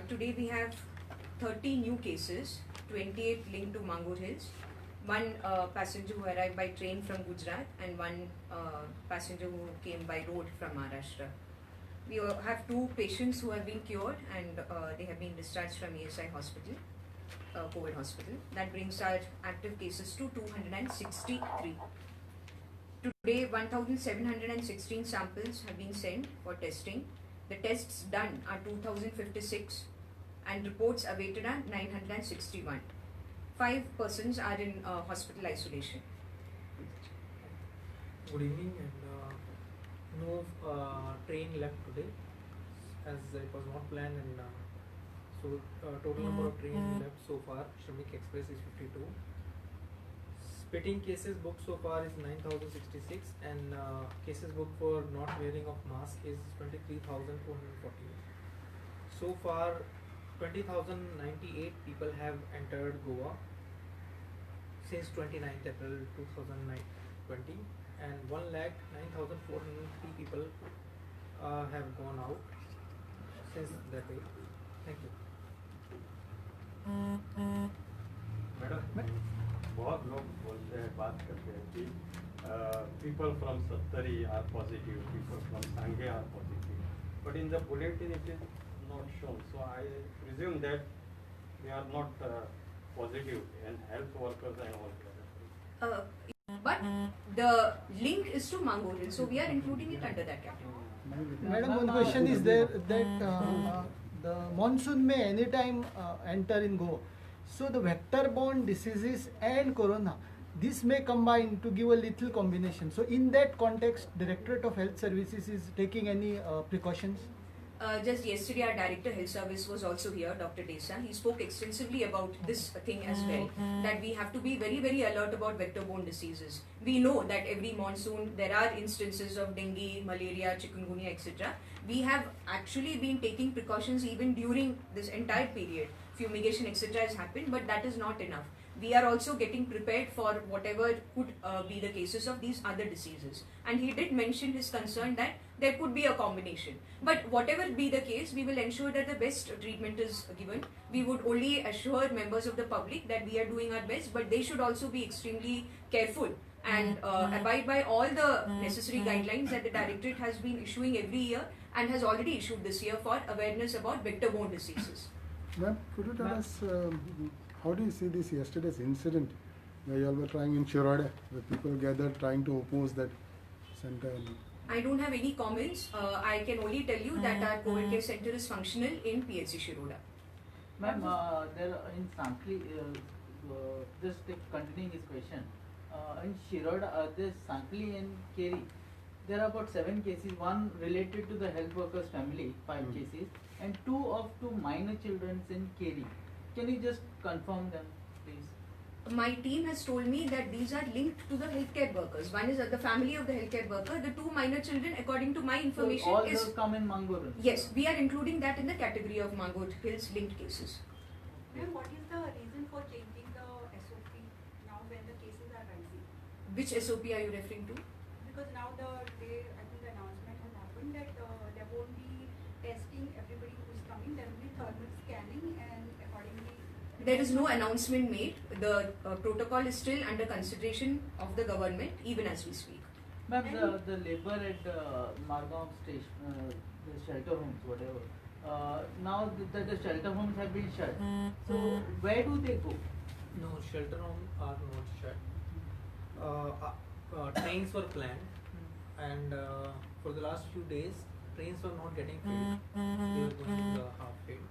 Today we have 30 new cases, 28 linked to Mangur Hills, one passenger who arrived by train from Gujarat and one passenger who came by road from Maharashtra. We have 2 patients who have been cured and they have been discharged from ESI hospital, COVID hospital. That brings our active cases to 263. Today, 1,716 samples have been sent for testing. The tests done are 2,056 and reports awaited are 961. 5 persons are in hospital isolation. Good evening, and no train left today as it was not planned, and so total number of trains left so far, Shramik Express is 52. Spitting cases booked so far is 9,066 and cases booked for not wearing of mask is 23,240. So far 20,098 people have entered Goa since 29th April 2020 and 1,09,403 people have gone out since that day. Thank you. Madam बहुत लोग बोलते हैं बात करते हैं कि people from Sattari are positive, people from Sanghe are positive, but in the bulletin it is not shown. So I presume that they are not positive and health workers and all that. But the link is to Mangur Hills, so we are including it under that category. Madam, one question is there that the monsoon may anytime enter in Goa. So the vector-borne diseases and corona, this may combine to give a little combination. So in that context, Directorate of Health Services is taking any precautions? Just yesterday, our Director Health Service was also here, Dr. Desa. He spoke extensively about this thing as well, that we have to be very, very alert about vector-borne diseases. We know that every monsoon there are instances of dengue, malaria, chikungunya, etc. We have actually been taking precautions even during this entire period. Fumigation, etc. has happened, but that is not enough. We are also getting prepared for whatever could be the cases of these other diseases. And he did mention his concern that there could be a combination. But whatever be the case, we will ensure that the best treatment is given. We would only assure members of the public that we are doing our best, but they should also be extremely careful and abide by all the necessary guidelines that the Directorate has been issuing every year and has already issued this year for awareness about vector-borne diseases. Ma'am, could you tell us how do you see this yesterday's incident where you all were trying in Shiroda, where people gathered trying to oppose that center? I don't have any comments. I can only tell you that our COVID care center is functional in PHC Shiroda. Ma'am, there in Sankli, just continuing his question, in Shiroda, this Sankli and Keri, there are about 7 cases, one related to the health workers family, 5 cases, and 2 minor children in Keri. Can you just confirm them, please? My team has told me that these are linked to the healthcare workers. One is the family of the healthcare worker. The 2 minor children, according to my information, so all those come in Mangur Hills? Yes, we are including that in the category of Mangur Hills linked cases. Ma'am, what is the reason for changing the SOP now when the cases are rising? Which SOP are you referring to? Because now I think the announcement has happened that there won't be testing everybody who is coming. There will be thermal scanning and accordingly. There is no announcement made. The protocol is still under consideration of the government even as we speak. Ma'am, the labor at Margam station, the shelter homes, whatever. Now the shelter homes have been shut. So where do they go? No, shelter homes are not shut. Trains were planned, and for the last few days, trains were not getting filled. They were going to the half filled,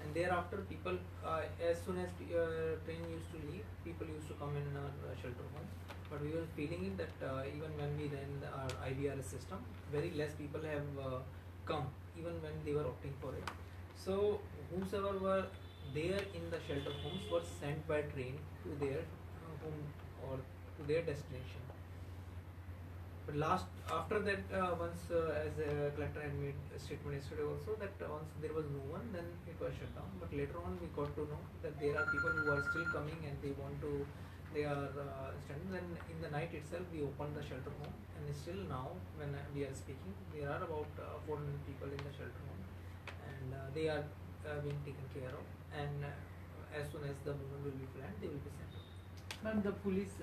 and thereafter, people, as soon as train used to leave, people used to come in our shelter homes. But we were feeling it that even when we ran our IVRS system, very less people have come, even when they were opting for it. So whosoever were there in the shelter homes were sent by train to their home or to their destination. But after that, once as a collector had made a statement yesterday also that once there was no one, then it was shut down. But later on we got to know that there are people who are still coming and they are standing. Then in the night itself we opened the shelter home, and still now when we are speaking, there are about 400 people in the shelter home, and they are being taken care of, and as soon as the movement will be planned, they will be sent. Ma'am, the police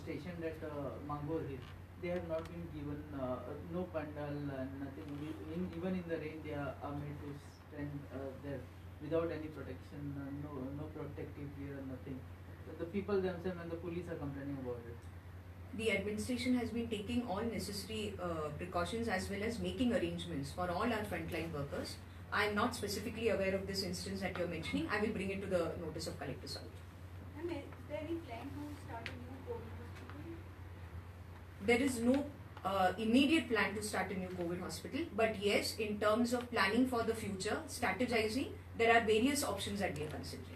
stationed at Mangur Hill, they have not been given no pandal and nothing. Even in the rain, they are made to stand there without any protection, no protective gear, nothing. The people themselves and the police are complaining about it. The administration has been taking all necessary precautions as well as making arrangements for all our frontline workers. I am not specifically aware of this instance that you are mentioning. I will bring it to the notice of Collector South. Ma'am, is there any plan to start a new COVID hospital? There is no immediate plan to start a new COVID hospital, but yes, in terms of planning for the future, strategizing, there are various options that we are considering.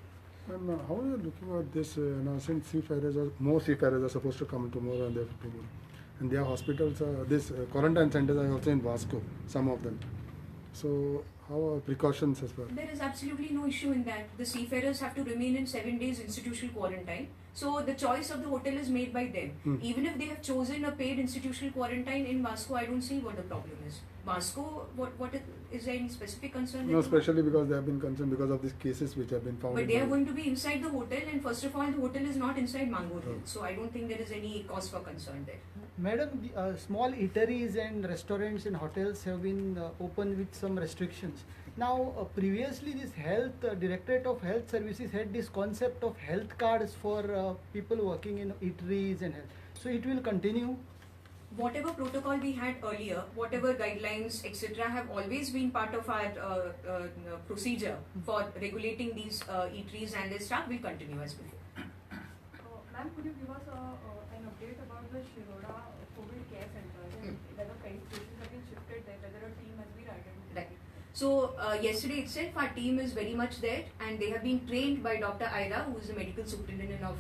And how are you looking at this? Since more seafarers are supposed to come tomorrow and they have tomorrow, and their hospitals, this quarantine centers are also in Vasco, some of them. So how are precautions as well? There is absolutely no issue in that. The seafarers have to remain in 7 days institutional quarantine. So the choice of the hotel is made by them. Even if they have chosen a paid institutional quarantine in Vasco, I don't see what the problem is. Vasco, is there any specific concern? No, especially because they have been concerned because of these cases which have been found. But they are going to be inside the hotel, and first of all, the hotel is not inside Mangur Hill. So I don't think there is any cause for concern there. Madam, the, small eateries and restaurants and hotels have been open with some restrictions. Now, previously this Directorate of Health Services had this concept of health cards for people working in eateries and health. So it will continue. Whatever protocol we had earlier, whatever guidelines, etc., have always been part of our procedure for regulating these eateries, and their staff will continue as before. Ma'am, could you give us an update about the Shiroda COVID care center? Whether cases have been shifted there, whether a team has been identified? Right. So yesterday itself, our team is very much there, and they have been trained by Dr. Aira, who is the medical superintendent of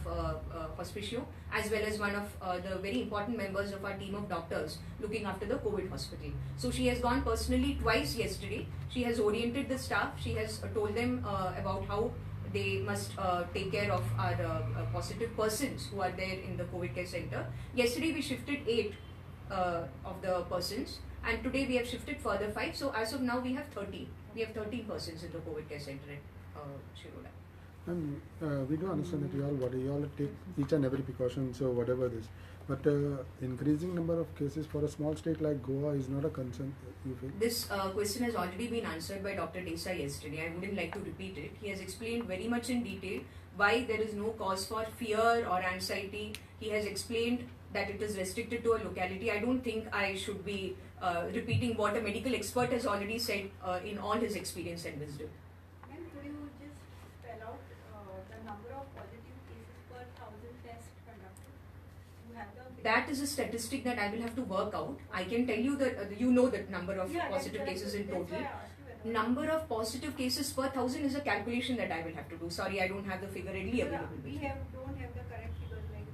Hospicio, as well as one of the very important members of our team of doctors looking after the COVID hospital. So she has gone personally twice yesterday. She has oriented the staff. She has told them about how they must take care of our positive persons who are there in the COVID care center. Yesterday we shifted 8 of the persons, and today we have shifted further 5. So as of now we have 13. We have 13 persons in the COVID care center at Shiroda. And we do understand that you all take each and every precaution, so whatever this. But increasing number of cases for a small state like Goa is not a concern, you feel? This question has already been answered by Dr. Desai yesterday. I wouldn't like to repeat it. He has explained very much in detail why there is no cause for fear or anxiety. He has explained that it is restricted to a locality. I don't think I should be repeating what a medical expert has already said in all his experience and wisdom. Ma'am, could you just spell out the number of positive cases per 1,000 tests conducted? You have the That is a statistic that I will have to work out. I can tell you that you know the number of positive cases in total. That's why I asked you whether- Number of positive cases per 1,000 is a calculation that I will have to do. Sorry, I don't have the figure readily available. We with me. don't have the correct figures like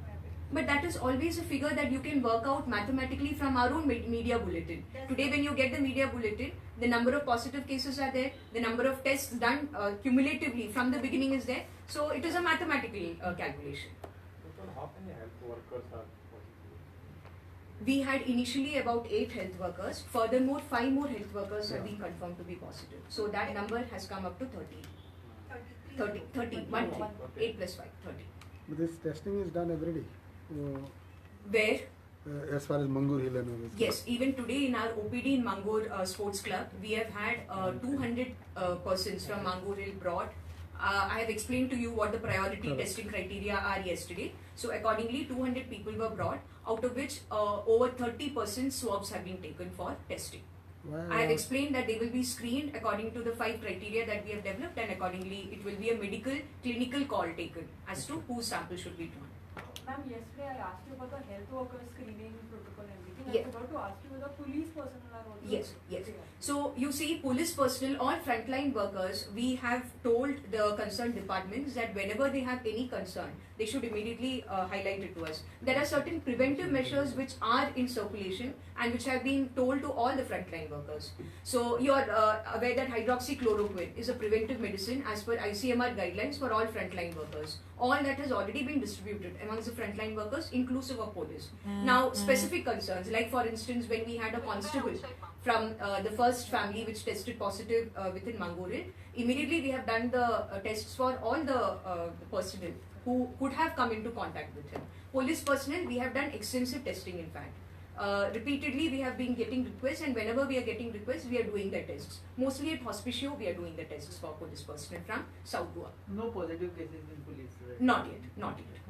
But that is always a figure that you can work out mathematically from our own media bulletin. Today when you get the media bulletin, the number of positive cases are there, the number of tests done cumulatively from the beginning is there. So it is a mathematical calculation. Total how many health workers are positive? We had initially about 8 health workers. Furthermore, 5 more health workers have been confirmed to be positive. So that number has come up to 30. 30, 1 3. 8 plus 5, 30. But this testing is done every day. Where? As far as Mangur Hill and all this. Yes, even today in our OPD in Mangur Sports Club, we have had 200 persons from Mangur Hill brought. I have explained to you what the priority testing criteria are yesterday. So accordingly, 200 people were brought, out of which over 30% swabs have been taken for testing. I have explained that they will be screened according to the 5 criteria that we have developed, and accordingly it will be a medical clinical call taken as to whose sample should be drawn. Ma'am, yesterday I asked you about the health worker screening protocol and everything. Yeah. I forgot to ask you whether police personnel are also. Yes. there. So you see, police personnel or frontline workers, we have told the concerned departments that whenever they have any concern, they should immediately highlight it to us. There are certain preventive measures which are in circulation and which have been told to all the frontline workers. So you are aware that hydroxychloroquine is a preventive medicine as per ICMR guidelines for all frontline workers. All that has already been distributed amongst the frontline workers, inclusive of police. Now, specific concerns, like for instance, when we had a constable from the 1st first family which tested positive within Mangoril. Immediately we have done the tests for all the personnel who could have come into contact with him. Police personnel, we have done extensive testing in fact. Repeatedly we have been getting requests, and whenever we are getting requests, we are doing the tests. Mostly at Hospicio, we are doing the tests for police personnel from South Goa. No positive cases in police, right? Not yet, not yet.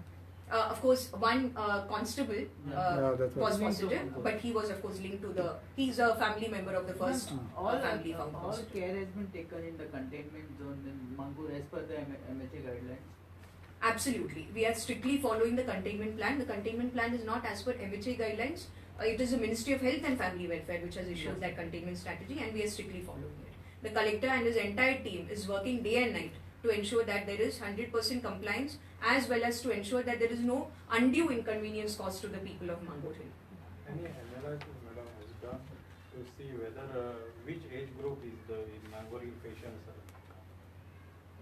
Of course, one constable that's what- was positive, but he was of course linked to the. He's a family member of the first all family found all positive. care has been taken in the containment zone in Mangur as per the MHA guidelines. Absolutely, we are strictly following the containment plan. The containment plan is not as per MHA guidelines. It is the Ministry of Health and Family Welfare which has issued that containment strategy, and we are strictly following it. The collector and his entire team is working day and night to ensure that there is 100% compliance, as well as to ensure that there is no undue inconvenience caused to the people of Mangur Hill. Any analysis, madam, has done to see whether which age group is the Mangoril patients?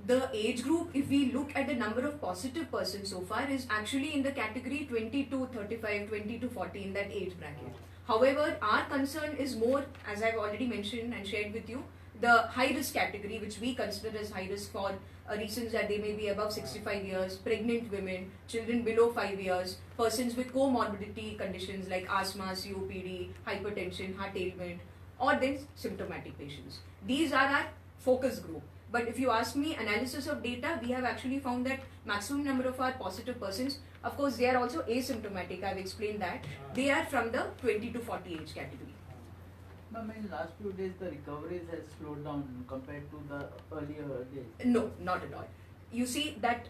The age group, if we look at the number of positive persons so far, is actually in the category 20 to 35, 20 to 40, in that age bracket. However, our concern is more, as I've already mentioned and shared with you, the high risk category, which we consider as high risk for reasons that they may be above 65 years, pregnant women, children below 5 years, persons with comorbidity conditions like asthma, COPD, hypertension, heart ailment, or then symptomatic patients. These are our focus group. But if you ask me, analysis of data, we have actually found that maximum number of our positive persons, of course, they are also asymptomatic. I've explained that. They are from the 20 to 40 age category. Ma'am, in last few days the recoveries has slowed down compared to the earlier days. No, not at all. You see that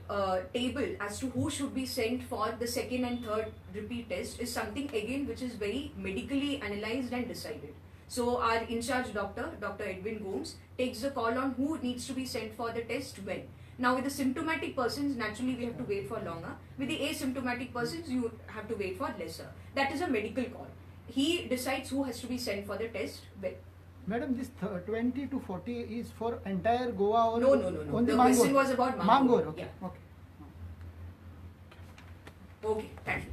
table as to who should be sent for the second and third repeat test is something again which is very medically analyzed and decided. So our in-charge doctor, Dr. Edwin Gomes, takes the call on who needs to be sent for the test when. Now with the symptomatic persons, naturally we have to wait for longer. With the asymptomatic persons, you have to wait for lesser. That is a medical call. He decides who has to be sent for the test when. Madam, this 20 to 40 is for entire Goa or No. only The Mangur? question was about Mangur. Okay, Yeah. okay. Okay, thank you.